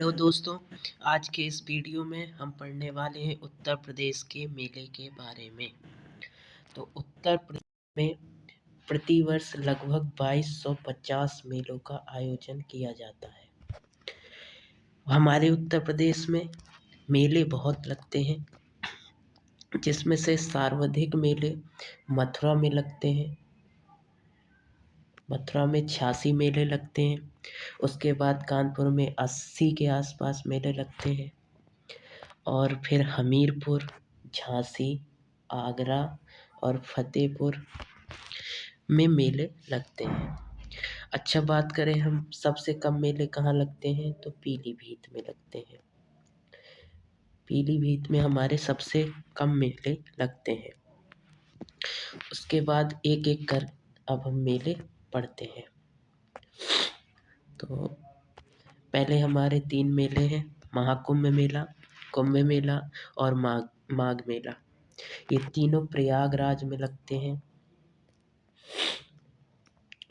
Hello दोस्तों, आज के इस वीडियो में हम पढ़ने वाले हैं उत्तर प्रदेश के मेले के बारे में। तो उत्तर प्रदेश में प्रतिवर्ष लगभग 2250 मेलों का आयोजन किया जाता है। हमारे उत्तर प्रदेश में मेले बहुत लगते हैं, जिसमें से सर्वाधिक मेले मथुरा में लगते हैं। मथुरा में 86 मेले लगते हैं। उसके बाद कानपुर में 80 के आसपास मेले लगते हैं और फिर हमीरपुर, झांसी, आगरा और फतेहपुर में मेले लगते हैं। अच्छा, बात करें हम सबसे कम मेले कहाँ लगते हैं तो पीलीभीत में लगते हैं। पीलीभीत में हमारे सबसे कम मेले लगते हैं। उसके बाद एक एक कर अब हम मेले पढ़ते हैं। तो पहले हमारे 3 मेले हैं, महाकुंभ मेला, कुंभ मेला और माघ मेला। ये तीनों प्रयागराज में लगते हैं।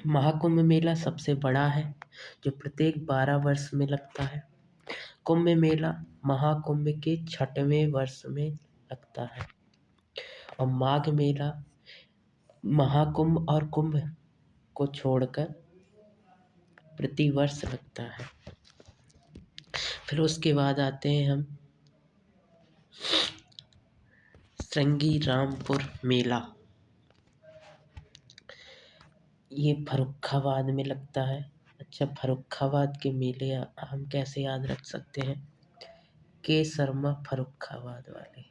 महाकुंभ मेला सबसे बड़ा है, जो प्रत्येक 12 वर्ष में लगता है। कुंभ मेला महाकुंभ के 6वें वर्ष में लगता है और माघ मेला महाकुंभ और कुंभ को छोड़कर प्रति वर्ष लगता है। फिर उसके बाद आते हैं हम श्रृंगीरामपुर मेला। ये फर्रुखाबाद में लगता है। अच्छा, फर्रुखाबाद के मेले हम कैसे याद रख सकते हैं? के शर्मा फर्रुखाबाद वाले,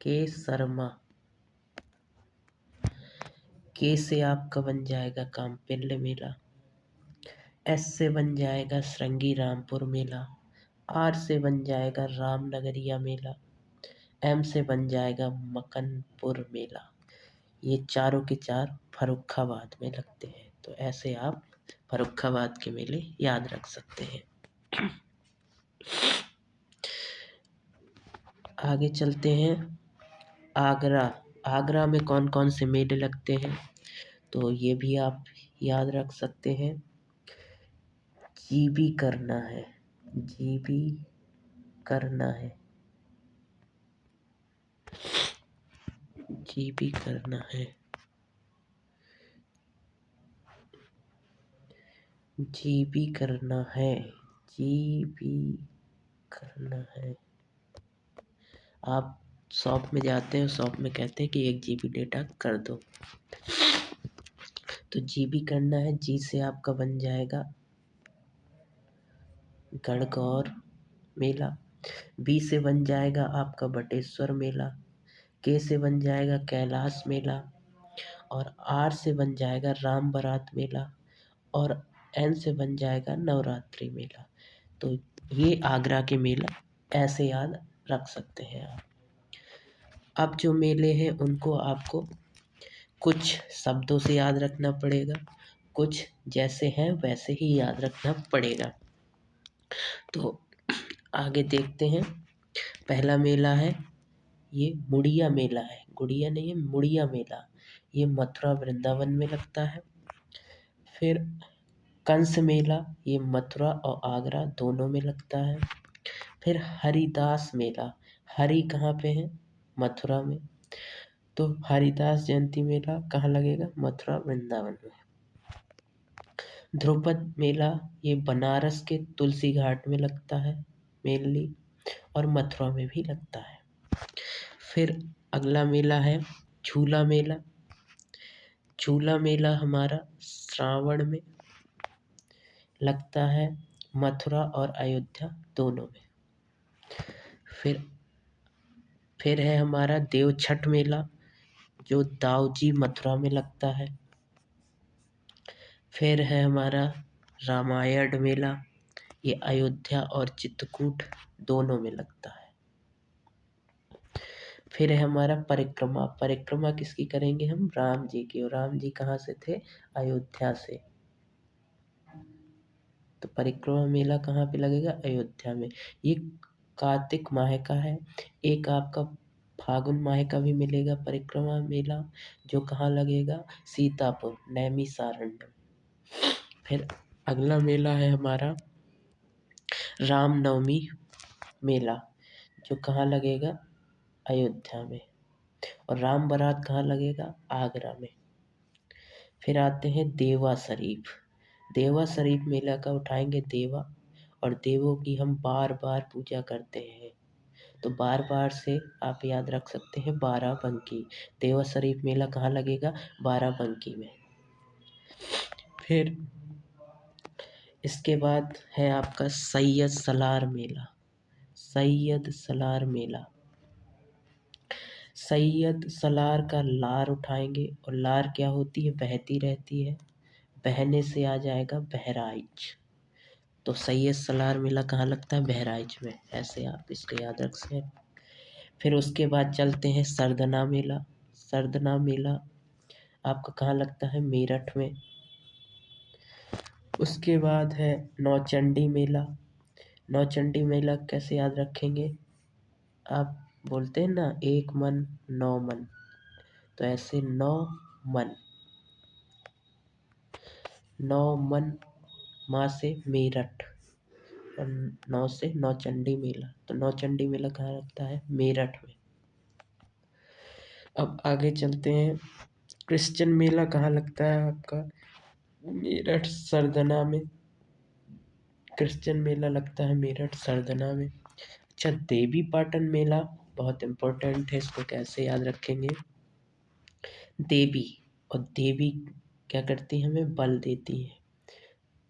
के शर्मा। के से आपका बन जाएगा कामपिल्य मेला, एस से बन जाएगा श्रृंगीरामपुर मेला, आर से बन जाएगा रामनगरिया मेला, एम से बन जाएगा मकनपुर मेला। ये चारों के चार फर्रुखाबाद में लगते हैं। तो ऐसे आप फर्रुखाबाद के मेले याद रख सकते हैं। आगे चलते हैं आगरा। आगरा में कौन कौन से मेले लगते हैं तो ये भी आप याद रख सकते हैं। जीबी करना है, जीबी करना है, जीबी करना है, जीबी करना है, जीबी करना है। आप शॉप में जाते हैं, शॉप में कहते हैं कि 1 GB डेटा कर दो, तो जीबी करना है। जी से आपका बन जाएगा गणगौर मेला, बी से बन जाएगा आपका बटेश्वर मेला, के से बन जाएगा कैलाश मेला और आर से बन जाएगा राम बारात मेला और एन से बन जाएगा नवरात्रि मेला। तो ये आगरा के मेला ऐसे याद रख सकते हैं आप। अब जो मेले हैं उनको आपको कुछ शब्दों से याद रखना पड़ेगा, कुछ जैसे हैं वैसे ही याद रखना पड़ेगा। तो आगे देखते हैं। पहला मेला है, ये मुड़िया मेला है, गुड़िया नहीं है, मुड़िया मेला। ये मथुरा वृंदावन में लगता है। फिर कंस मेला, ये मथुरा और आगरा दोनों में लगता है। फिर हरिदास मेला, हरि कहाँ पे है? मथुरा में। तो हरिदास जयंती मेला कहाँ लगेगा? मथुरा वृंदावन में। ध्रुपद मेला, ये बनारस के तुलसी घाट में लगता है मेनली, और मथुरा में भी लगता है। फिर अगला मेला है झूला मेला। झूला मेला हमारा श्रावण में लगता है, मथुरा और अयोध्या दोनों में। फिर है हमारा देव छठ मेला, जो दाऊजी मथुरा में लगता है। फिर है हमारा रामायण मेला, ये अयोध्या और चित्रकूट दोनों में लगता है। फिर है हमारा परिक्रमा। परिक्रमा किसकी करेंगे हम? राम जी की। और राम जी कहाँ से थे? अयोध्या से। तो परिक्रमा मेला कहाँ पे लगेगा? अयोध्या में। ये कार्तिक माह का है। एक आपका फागुन माह का भी मिलेगा परिक्रमा मेला, जो कहाँ लगेगा? सीतापुर, नैमिषारण्य। फिर अगला मेला है हमारा रामनवमी मेला, जो कहाँ लगेगा? अयोध्या में। और राम बारात कहाँ लगेगा? आगरा में। फिर आते हैं देवा शरीफ। देवा शरीफ मेला का उठाएंगे देवा, और देवों की हम बार बार पूजा करते हैं, तो बार बार से आप याद रख सकते हैं बाराबंकी। देवा शरीफ मेला कहाँ लगेगा? बाराबंकी में। फिर इसके बाद है आपका सैयद सलार मेला। सैयद सलार मेला, सैयद सलार का लार उठाएंगे, और लार क्या होती है? बहती रहती है, बहने से आ जाएगा बहराइच। तो सैयद सलार मेला कहाँ लगता है? बहराइच में। ऐसे आप इसको याद रख सकते हैं। फिर उसके बाद चलते हैं सरदना मेला। सरदना मेला आपका कहाँ लगता है? मेरठ में। उसके बाद है नौचंडी मेला। नौचंडी मेला कैसे याद रखेंगे? आप बोलते हैं ना, एक मन नौ मन, तो ऐसे नौ मन, नौ मन माँ से मेरठ, और नौ से नौचंडी मेला। तो नौचंडी मेला कहाँ लगता है? मेरठ में। अब आगे चलते हैं, क्रिश्चियन मेला कहाँ लगता है आपका? मेरठ सरदना में। क्रिश्चियन मेला लगता है मेरठ सरदना में। अच्छा, देवी पाटन मेला बहुत इम्पोर्टेंट है, इसको कैसे याद रखेंगे? देवी, और देवी क्या करती है? हमें बल देती है,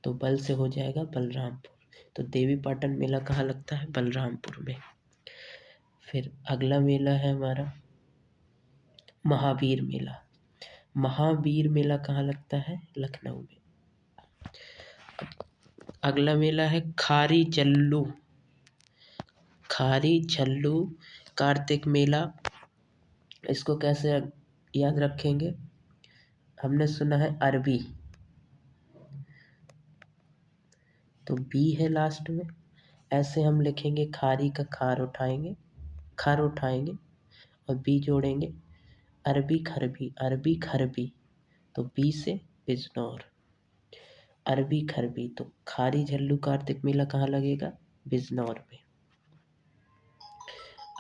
तो बल से हो जाएगा बलरामपुर। तो देवी पाटन मेला कहाँ लगता है? बलरामपुर में। फिर अगला मेला है हमारा महावीर मेला। महावीर मेला कहाँ लगता है? लखनऊ में। अगला मेला है खारी जल्लू। खारी झल्लू कार्तिक मेला, इसको कैसे याद रखेंगे? हमने सुना है अरबी, तो बी है लास्ट में। ऐसे हम लिखेंगे, खारी का खार उठाएंगे, खर उठाएंगे, और बी जोड़ेंगे, अरबी खरबी, अरबी खरबी, तो बी से बिजनौर, अरबी खरबी। तो खारी झल्लू कार्तिक मेला कहाँ लगेगा? बिजनौर में।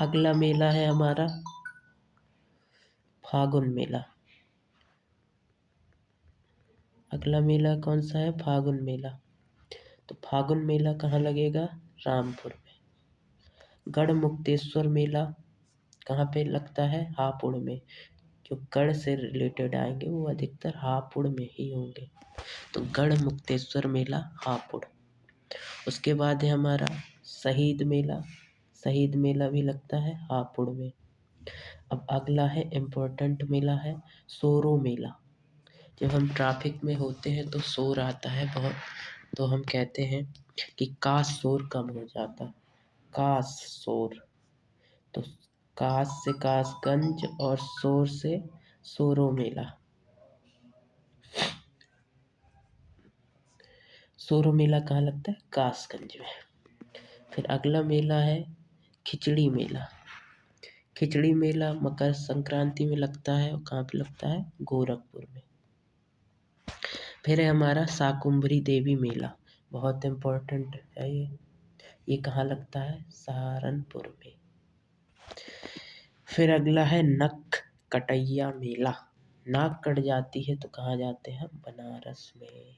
अगला मेला है हमारा फागुन मेला। अगला मेला कौन सा है? फागुन मेला। तो फागुन मेला कहाँ लगेगा? रामपुर में। गढ़मुक्तेश्वर मेला कहाँ पे लगता है? हापुड़ में। जो गढ़ से रिलेटेड आएंगे वो अधिकतर हापुड़ में ही होंगे, तो गढ़मुक्तेश्वर मेला हापुड़। उसके बाद है हमारा शहीद मेला। शहीद मेला भी लगता है हापुड़ में। अब अगला है इम्पोर्टेंट मेला है सोरो मेला। जब हम ट्रैफिक में होते हैं तो शोर आता है बहुत, तो हम कहते हैं कि काश शोर कम हो जाता। काश शोर, तो काश से कासगंज, और शोर से सोरो मेला। सोरो मेला कहाँ लगता है? कासगंज में। फिर अगला मेला है खिचड़ी मेला। खिचड़ी मेला मकर संक्रांति में लगता है, और कहाँ पे लगता है? गोरखपुर में। फिर है हमारा शाकुंभरी देवी मेला, बहुत इम्पोर्टेंट है ये कहाँ लगता है? सहारनपुर में। फिर अगला है नख कटैया मेला। नाक कट जाती है तो कहाँ जाते हैं? बनारस में।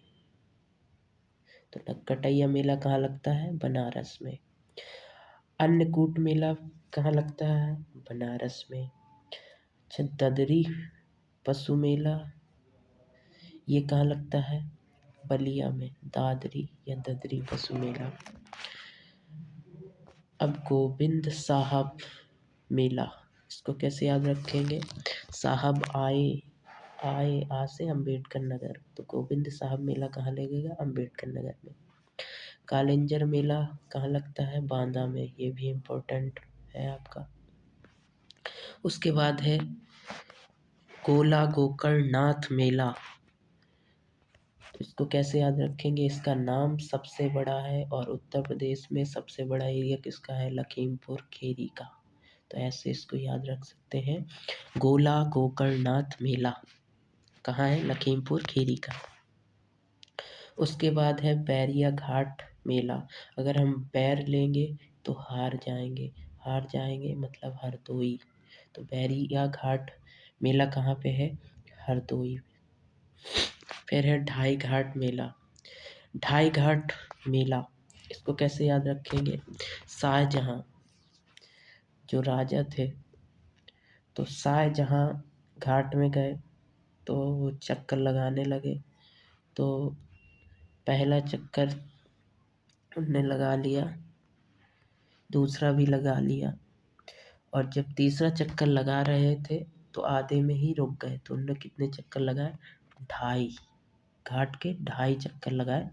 तो नख कटैया मेला कहाँ लगता है? बनारस में। अन्नकूट मेला कहाँ लगता है? बनारस में। अच्छा, ददरी पशु मेला ये कहाँ लगता है? बलिया में। दादरी या ददरी पशु मेला। अब गोविंद साहब मेला, इसको कैसे याद रखेंगे? साहब आए, आए आ से अम्बेडकर नगर, तो गोविंद साहब मेला कहाँ लगेगा? अम्बेडकर नगर में। कालिंजर मेला कहाँ लगता है? बांदा में, ये भी इम्पोर्टेंट है आपका। उसके बाद है गोला गोकर्णनाथ मेला, इसको कैसे याद रखेंगे? इसका नाम सबसे बड़ा है, और उत्तर प्रदेश में सबसे बड़ा एरिया किसका है? लखीमपुर खीरी का, तो ऐसे इसको याद रख सकते हैं। गोला गोकर्णनाथ मेला कहाँ है? लखीमपुर खीरी का। उसके बाद है बैरिया घाट मेला। अगर हम पैर लेंगे तो हार जाएंगे, हार जाएंगे मतलब हरदोई। तो बैरिया घाट मेला कहाँ पे है? हरदोई। फिर है ढाई घाट मेला। ढाई घाट मेला इसको कैसे याद रखेंगे? शाहजहाँ जो राजा थे, तो शाहजहाँ घाट में गए तो वो चक्कर लगाने लगे। तो पहला चक्कर उनने लगा लिया, दूसरा भी लगा लिया, और जब तीसरा चक्कर लगा रहे थे तो आधे में ही रुक गए। तो उन्होंने कितने चक्कर लगाए? ढाई। घाट के ढाई चक्कर लगाए।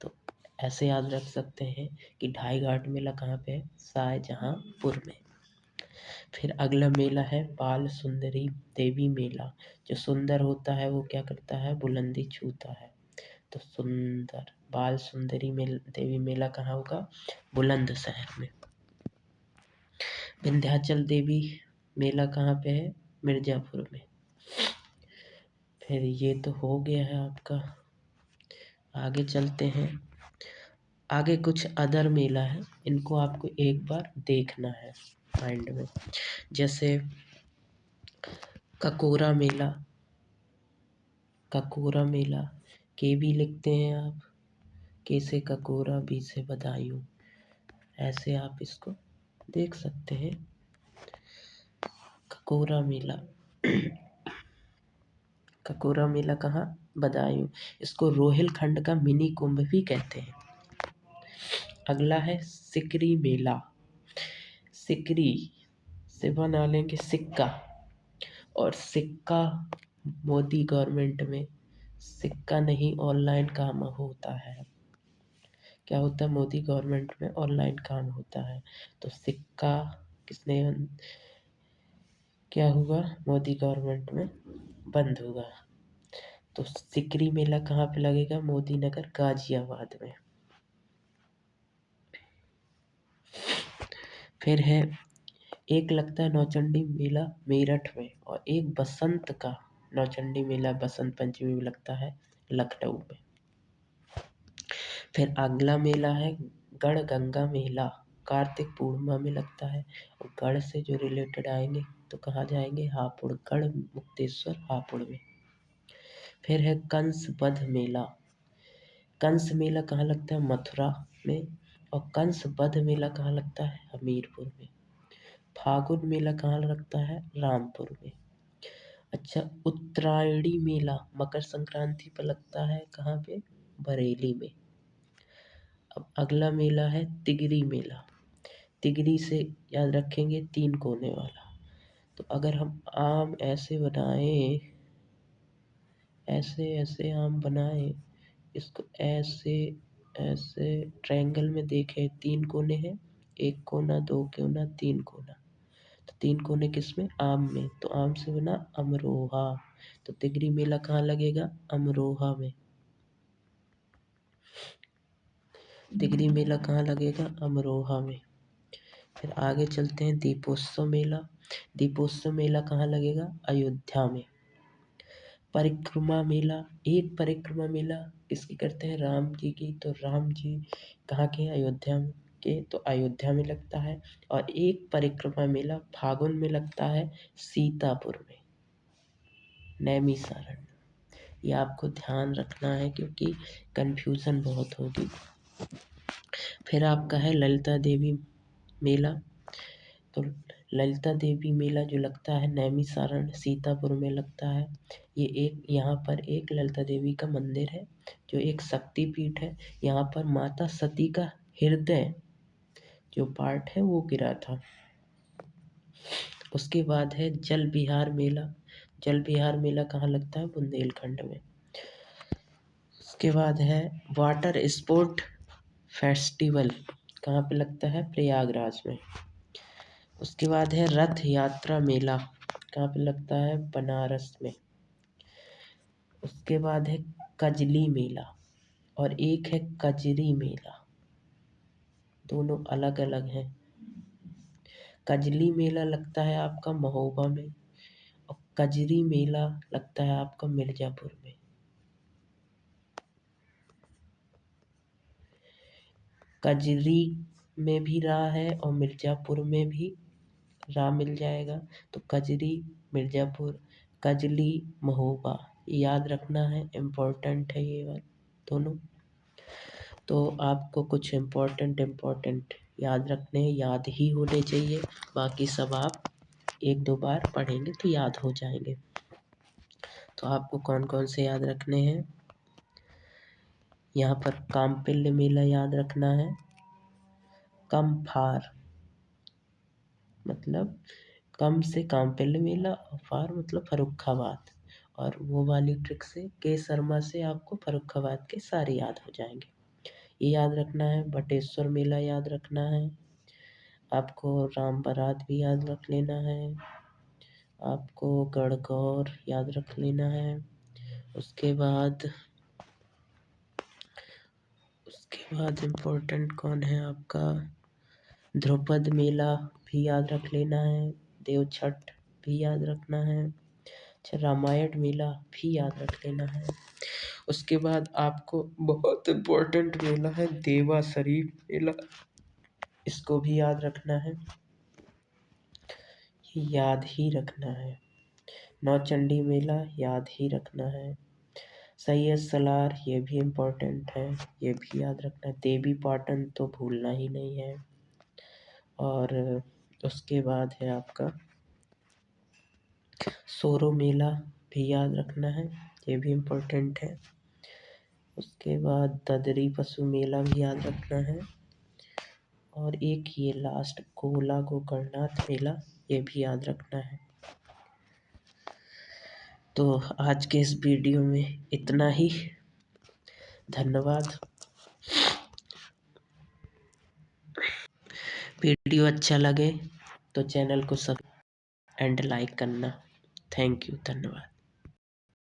तो ऐसे याद रख सकते हैं कि ढाई घाट मेला कहाँ पे है? शाहजहाँपुर में। फिर अगला मेला है बाल सुंदरी देवी मेला। जो सुंदर होता है वो क्या करता है? बुलंदी छूता है। तो सुंदर बाल सुंदरी देवी मेला कहाँ होगा? बुलंदशहर में। विंध्याचल देवी मेला कहाँ पे है? मिर्जापुर में। फिर ये तो हो गया है आपका। आगे चलते हैं। आगे कुछ अदर मेला है, इनको आपको एक बार देखना है माइंड में। जैसे ककोरा मेला। ककोरा मेला के भी लिखते हैं आप, के से ककोरा, बी से बदायूं, ऐसे आप इसको देख सकते हैं। ककोरा मेला। ककोरा मेला कहाँ? बदायूं। इसको रोहिलखंड का मिनी कुंभ भी कहते हैं। अगला है सिकरी मेला। सिकरी से बना लेंगे सिक्का, और सिक्का मोदी गवर्नमेंट में सिक्का नहीं ऑनलाइन काम होता है। क्या होता है? मोदी गवर्नमेंट में ऑनलाइन काम होता है। तो सिक्का किसने क्या हुआ? मोदी गवर्नमेंट में बंद हुआ। तो सिकरी मेला कहाँ पे लगेगा? मोदी नगर गाजियाबाद में। फिर है एक लगता है नौचंडी मेला मेरठ में, और एक बसंत का नौचंडी मेला बसंत पंचमी में लगता है लखनऊ में। फिर अगला मेला है गढ़गंगा मेला, कार्तिक पूर्णिमा में लगता है। और गढ़ से जो रिलेटेड आएंगे तो कहाँ जाएंगे? हापुड़, गढ़ मुक्तेश्वर हापुड़ में। फिर है कंस वध मेला। कंस मेला कहाँ लगता है? मथुरा में। और कंस वध मेला कहाँ लगता है? हमीरपुर में। फागुन मेला कहाँ लगता है? रामपुर में। अच्छा, उत्तरायणी मेला मकर संक्रांति पर लगता है कहाँ पे? बरेली में। अब अगला मेला है तिगरी मेला। तिगरी से याद रखेंगे 3 कोने वाला। तो अगर हम आम ऐसे बनाएं, ऐसे ऐसे आम बनाएं, इसको ऐसे ऐसे ट्रायंगल में देखें, 3 कोने हैं, 1 कोना, 2 कोना, 3 कोना। तो 3 कोने किसमें? आम में। तो आम से बना अमरोहा। तो तिगरी मेला कहाँ लगेगा? अमरोहा में। तिगरी मेला कहाँ लगेगा? अमरोहा में। फिर आगे चलते हैं दीपोत्सव मेला। दीपोत्सव मेला कहाँ लगेगा? अयोध्या में। परिक्रमा मेला, एक परिक्रमा मेला किसकी करते हैं? राम जी की। तो राम जी कहाँ के? अयोध्या के, तो अयोध्या में लगता है। और एक परिक्रमा मेला फागुन में लगता है सीतापुर में, नैमिषारण्य। ये आपको ध्यान रखना है क्योंकि कन्फ्यूज़न बहुत होगी। फिर आपका है ललिता देवी मेला। तो ललिता देवी मेला जो लगता है नैमिषारण्य सीतापुर में लगता है। ये एक यहाँ पर एक ललिता देवी का मंदिर है जो एक शक्तिपीठ है। यहाँ पर माता सती का हृदय जो पार्ट है वो गिरा था। उसके बाद है जल विहार मेला। जल विहार मेला कहाँ लगता है? बुंदेलखंड में। उसके बाद है वाटर स्पोर्ट फेस्टिवल, कहाँ पे लगता है? प्रयागराज में। उसके बाद है रथ यात्रा मेला, कहाँ पे लगता है? बनारस में। उसके बाद है कजली मेला, और एक है कजरी मेला, दोनों अलग अलग हैं। कजली मेला लगता है आपका महोबा में, और कजरी मेला लगता है आपका मिर्ज़ापुर में। कजरी में भी रा है और मिर्ज़ापुर में भी रा मिल जाएगा, तो कजरी, मिर्ज़ापुर, कजली, महोबा, याद रखना है, इम्पोर्टेंट है ये वाला दोनों। तो आपको कुछ इम्पोर्टेंट याद रखने हैं, याद ही होने चाहिए, बाकी सब आप 1-2 बार पढ़ेंगे तो याद हो जाएंगे। तो आपको कौन कौन से याद रखने हैं, यहाँ पर कामपिल्य मेला याद रखना है, कमफार मतलब कम से कामपिल्य मेला और फार मतलब फर्रुखाबाद, और वो वाली ट्रिक से के शर्मा से आपको फर्रुखाबाद के सारे याद हो जाएंगे। ये याद रखना है। बटेश्वर मेला याद रखना है आपको, राम बारात भी याद रख लेना है आपको, गणगौर याद रख लेना है। उसके बाद इम्पोर्टेंट कौन है आपका, ध्रुपद मेला भी याद रख लेना है, देव छठ भी याद रखना है, अच्छा रामायण मेला भी याद रख लेना है। उसके बाद आपको बहुत इम्पोर्टेंट मेला है देवा शरीफ मेला, इसको भी याद रखना है, याद ही रखना है। नौचंडी मेला याद ही रखना है। सैयद सलार ये भी इम्पोर्टेंट है, ये भी याद रखना है। देवी पाटन तो भूलना ही नहीं है। और उसके बाद है आपका सोरो मेला भी याद रखना है, ये भी इम्पोर्टेंट है। उसके बाद ददरी पशु मेला भी याद रखना है, और एक ये लास्ट गोला गोकर्णनाथ मेला, ये भी याद रखना है। तो आज के इस वीडियो में इतना ही, धन्यवाद। वीडियो अच्छा लगे तो चैनल को सब एंड लाइक करना। थैंक यू, धन्यवाद।